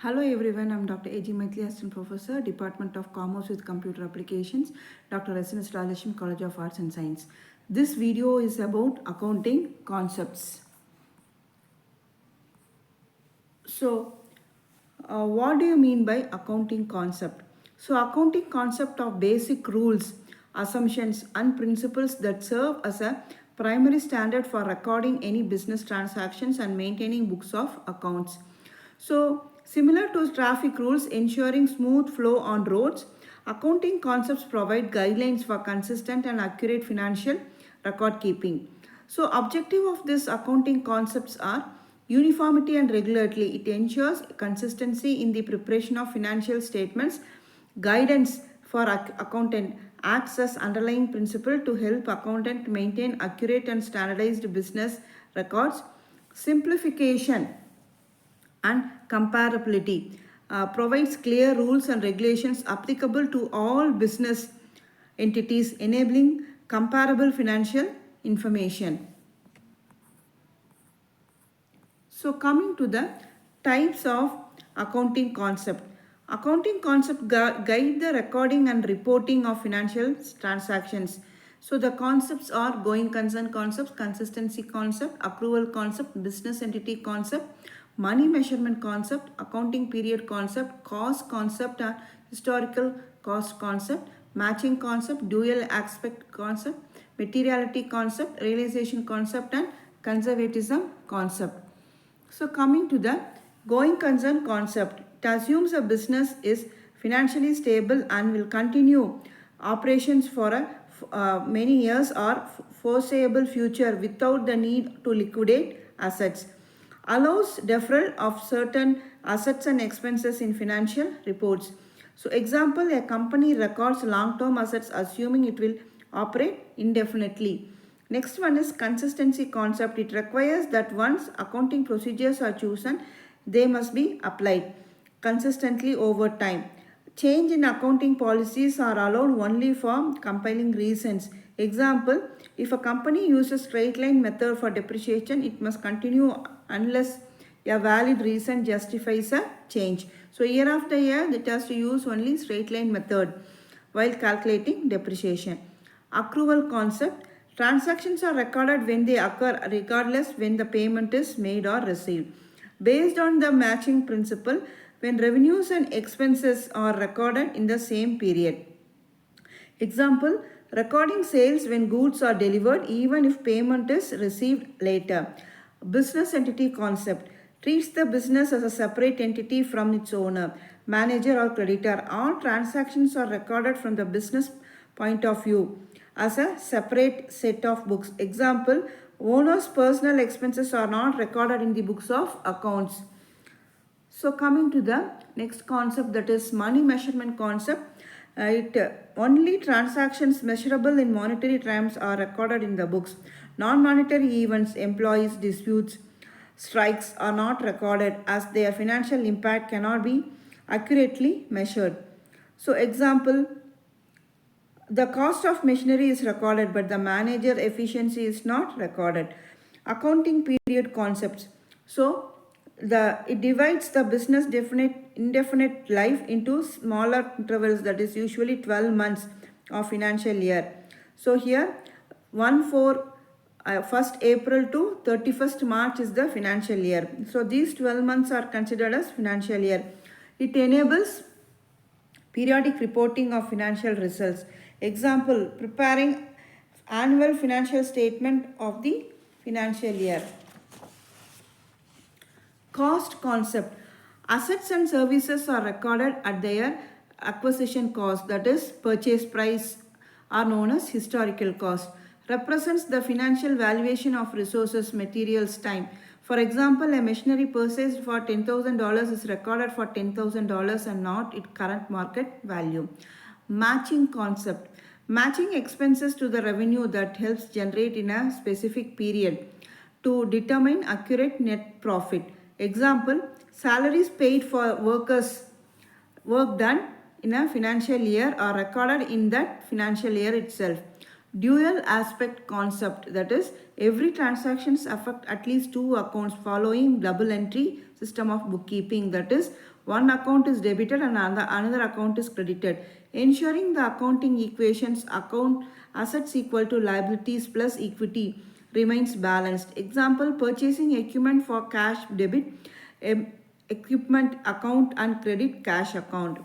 Hello everyone, I'm Dr. A.G. Maithili, Assistant Professor, Department of Commerce with Computer Applications, Dr. SNS, College of Arts and Science. This video is about accounting concepts. So, what do you mean by accounting concept? So, accounting concept of basic rules, assumptions and principles that serve as a primary standard for recording any business transactions and maintaining books of accounts. So, similar to traffic rules ensuring smooth flow on roads, accounting concepts provide guidelines for consistent and accurate financial record keeping. So, objective of this accounting concepts are uniformity and regularity. It ensures consistency in the preparation of financial statements. Guidance for accountant acts as underlying principle to help accountant maintain accurate and standardized business records. Simplification and comparability provides clear rules and regulations applicable to all business entities, enabling comparable financial information. So coming to the types of accounting concept. Accounting concept guide the recording and reporting of financial transactions. So the concepts are going concern concept, consistency concept, accrual concept, business entity concept, money measurement concept, accounting period concept, cost concept and historical cost concept, matching concept, dual aspect concept, materiality concept, realization concept and conservatism concept. So coming to the going concern concept, it assumes a business is financially stable and will continue operations for many years or foreseeable future without the need to liquidate assets. Allows deferral of certain assets and expenses in financial reports. So example, a company records long-term assets assuming it will operate indefinitely. Next one is consistency concept. It requires that once accounting procedures are chosen, they must be applied consistently over time. Change in accounting policies are allowed only for compelling reasons. Example, if a company uses straight line method for depreciation, it must continue unless a valid reason justifies a change. So year after year, it has to use only straight line method while calculating depreciation. Accrual concept. Transactions are recorded when they occur regardless when the payment is made or received. Based on the matching principle, when revenues and expenses are recorded in the same period. Example, recording sales when goods are delivered even if payment is received later. Business entity concept treats the business as a separate entity from its owner, manager or creditor. All transactions are recorded from the business point of view as a separate set of books. Example, owner's personal expenses are not recorded in the books of accounts. So coming to the next concept, that is money measurement concept. Only transactions measurable in monetary terms are recorded in the books. Non-monetary events, employees, disputes, strikes are not recorded as their financial impact cannot be accurately measured. So example, the cost of machinery is recorded but the manager efficiency is not recorded. Accounting period concepts. So it divides the business indefinite life into smaller intervals, that is usually 12 months of financial year. So here 1st April to 31st March is the financial year. So these 12 months are considered as financial year. It enables periodic reporting of financial results. Example, preparing annual financial statement of the financial year. Cost concept. Assets and services are recorded at their acquisition cost, that is purchase price, are known as historical cost. Represents the financial valuation of resources, materials, time. For example, a machinery purchased for $10,000 is recorded for $10,000 and not its current market value. Matching concept. Matching expenses to the revenue that helps generate in a specific period to determine accurate net profit. Example, salaries paid for work done in a financial year are recorded in that financial year itself. Dual aspect concept, that is every transactions affect at least two accounts following double entry system of bookkeeping. That is, one account is debited and another account is credited, ensuring the accounting equations account assets equal to liabilities plus equity remains balanced. Example, purchasing equipment for cash debit, equipment account and credit cash account.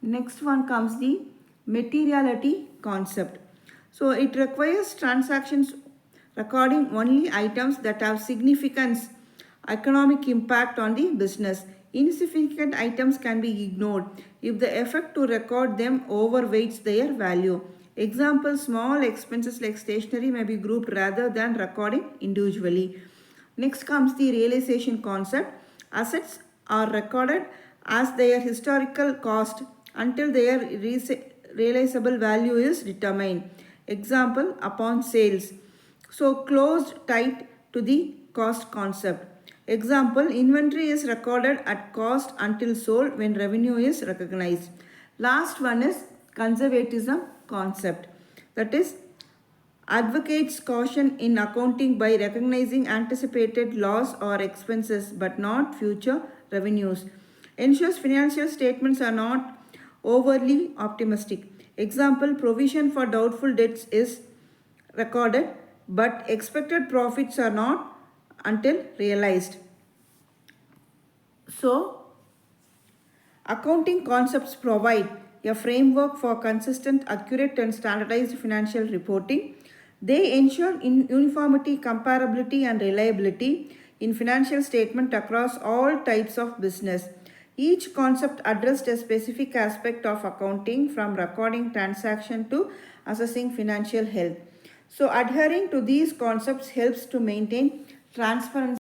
Next one comes the materiality concept. So it requires transactions recording only items that have significance economic impact on the business. Insignificant items can be ignored if the effort to record them overweights their value. Example, small expenses like stationery may be grouped rather than recording individually. Next comes the realization concept. Assets are recorded as their historical cost until their realizable value is determined. Example, upon sales. So closed tight to the cost concept. Example, inventory is recorded at cost until sold when revenue is recognized. Last one is conservatism concept. That is, advocates caution in accounting by recognizing anticipated loss or expenses but not future revenues. Ensures financial statements are not overly optimistic. Example, provision for doubtful debts is recorded but expected profits are not until realized. So, accounting concepts provide a framework for consistent, accurate, and standardized financial reporting. They ensure uniformity, comparability, and reliability in financial statement across all types of business. Each concept addressed a specific aspect of accounting, from recording transaction to assessing financial health. So, adhering to these concepts helps to maintain transparency